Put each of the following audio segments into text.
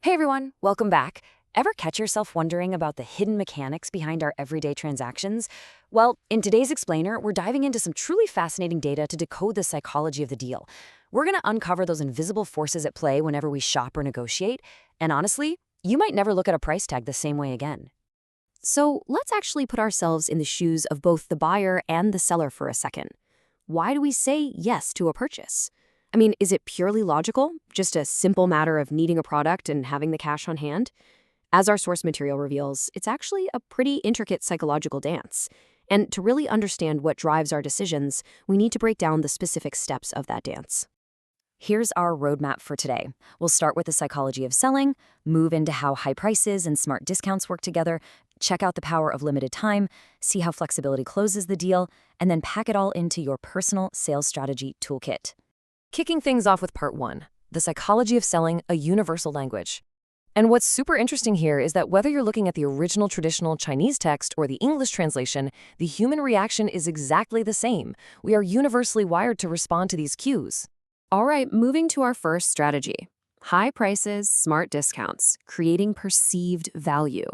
Hey everyone, welcome back. Ever catch yourself wondering about the hidden mechanics behind our everyday transactions? Well, in today's explainer, we're diving into some truly fascinating data to decode the psychology of the deal. We're going to uncover those invisible forces at play whenever we shop or negotiate, and honestly, you might never look at a price tag the same way again. So let's actually put ourselves in the shoes of both the buyer and the seller for a second. Why do we say yes to a purchase? I mean, is it purely logical? Just a simple matter of needing a product and having the cash on hand? As our source material reveals, it's actually a pretty intricate psychological dance. And to really understand what drives our decisions, we need to break down the specific steps of that dance. Here's our roadmap for today. We'll start with the psychology of selling, move into how high prices and smart discounts work together, check out the power of limited time, see how flexibility closes the deal, and then pack it all into your personal sales strategy toolkit. Kicking things off with part one, the psychology of selling, a universal language. And what's super interesting here is that whether you're looking at the original traditional Chinese text or the English translation, the human reaction is exactly the same. We are universally wired to respond to these cues. All right, moving to our first strategy. High prices, smart discounts, creating perceived value.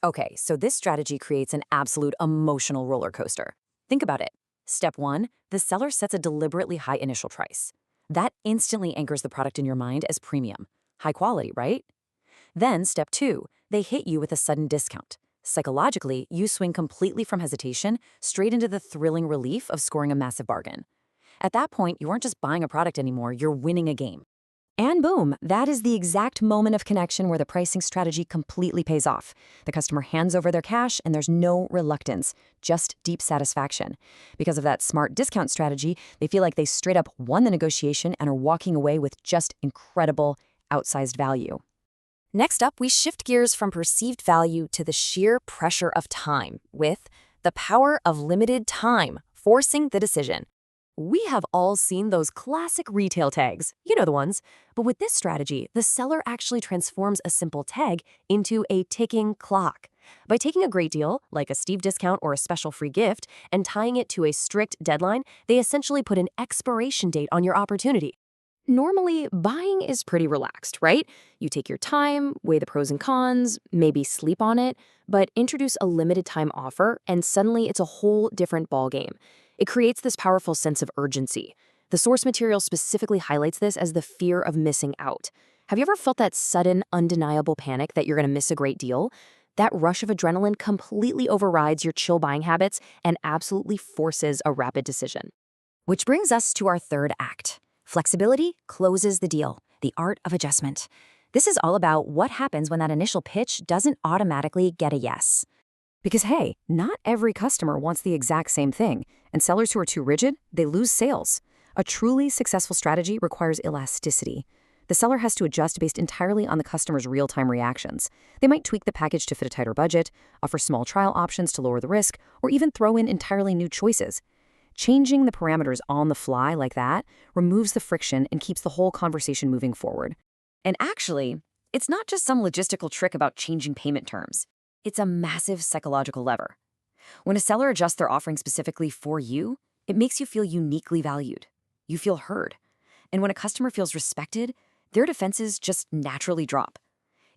Okay, so this strategy creates an absolute emotional roller coaster. Think about it. Step one, the seller sets a deliberately high initial price. That instantly anchors the product in your mind as premium. High quality, right? Then, step two, they hit you with a sudden discount. Psychologically, you swing completely from hesitation straight into the thrilling relief of scoring a massive bargain. At that point, you aren't just buying a product anymore, you're winning a game. And boom, that is the exact moment of connection where the pricing strategy completely pays off. The customer hands over their cash and there's no reluctance, just deep satisfaction. Because of that smart discount strategy, they feel like they straight up won the negotiation and are walking away with just incredible, outsized value. Next up, we shift gears from perceived value to the sheer pressure of time with the power of limited time, forcing the decision. We have all seen those classic retail tags, you know the ones. But with this strategy, the seller actually transforms a simple tag into a ticking clock. By taking a great deal, like a steep discount or a special free gift, and tying it to a strict deadline, they essentially put an expiration date on your opportunity. Normally, buying is pretty relaxed, right? You take your time, weigh the pros and cons, maybe sleep on it, but introduce a limited time offer, and suddenly it's a whole different ballgame. It creates this powerful sense of urgency. The source material specifically highlights this as the fear of missing out. Have you ever felt that sudden, undeniable panic that you're going to miss a great deal? That rush of adrenaline completely overrides your chill buying habits and absolutely forces a rapid decision. Which brings us to our third act. Flexibility closes the deal, the art of adjustment. This is all about what happens when that initial pitch doesn't automatically get a yes. Because hey, not every customer wants the exact same thing, and sellers who are too rigid, they lose sales. A truly successful strategy requires elasticity. The seller has to adjust based entirely on the customer's real-time reactions. They might tweak the package to fit a tighter budget, offer small trial options to lower the risk, or even throw in entirely new choices. Changing the parameters on the fly like that removes the friction and keeps the whole conversation moving forward. And actually, it's not just some logistical trick about changing payment terms. It's a massive psychological lever. When a seller adjusts their offering specifically for you, it makes you feel uniquely valued. You feel heard. And when a customer feels respected, their defenses just naturally drop.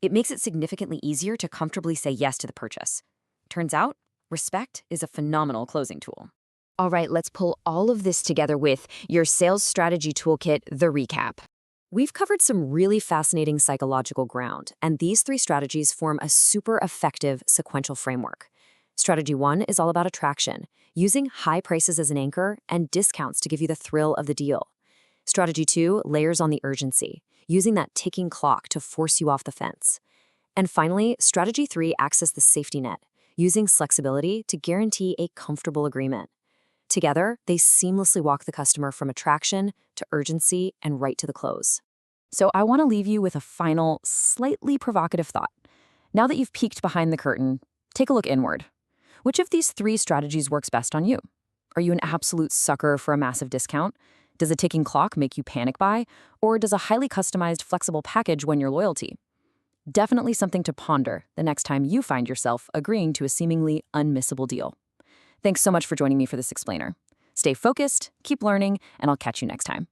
It makes it significantly easier to comfortably say yes to the purchase. Turns out, respect is a phenomenal closing tool. All right, let's pull all of this together with your sales strategy toolkit, the recap. We've covered some really fascinating psychological ground, and these three strategies form a super effective sequential framework. Strategy one is all about attraction, using high prices as an anchor and discounts to give you the thrill of the deal. Strategy two layers on the urgency, using that ticking clock to force you off the fence. And finally, strategy three acts as the safety net, using flexibility to guarantee a comfortable agreement. Together, they seamlessly walk the customer from attraction to urgency and right to the close. So I want to leave you with a final, slightly provocative thought. Now that you've peeked behind the curtain, take a look inward. Which of these three strategies works best on you? Are you an absolute sucker for a massive discount? Does a ticking clock make you panic buy? Or does a highly customized, flexible package win your loyalty? Definitely something to ponder the next time you find yourself agreeing to a seemingly unmissable deal. Thanks so much for joining me for this explainer. Stay focused, keep learning, and I'll catch you next time.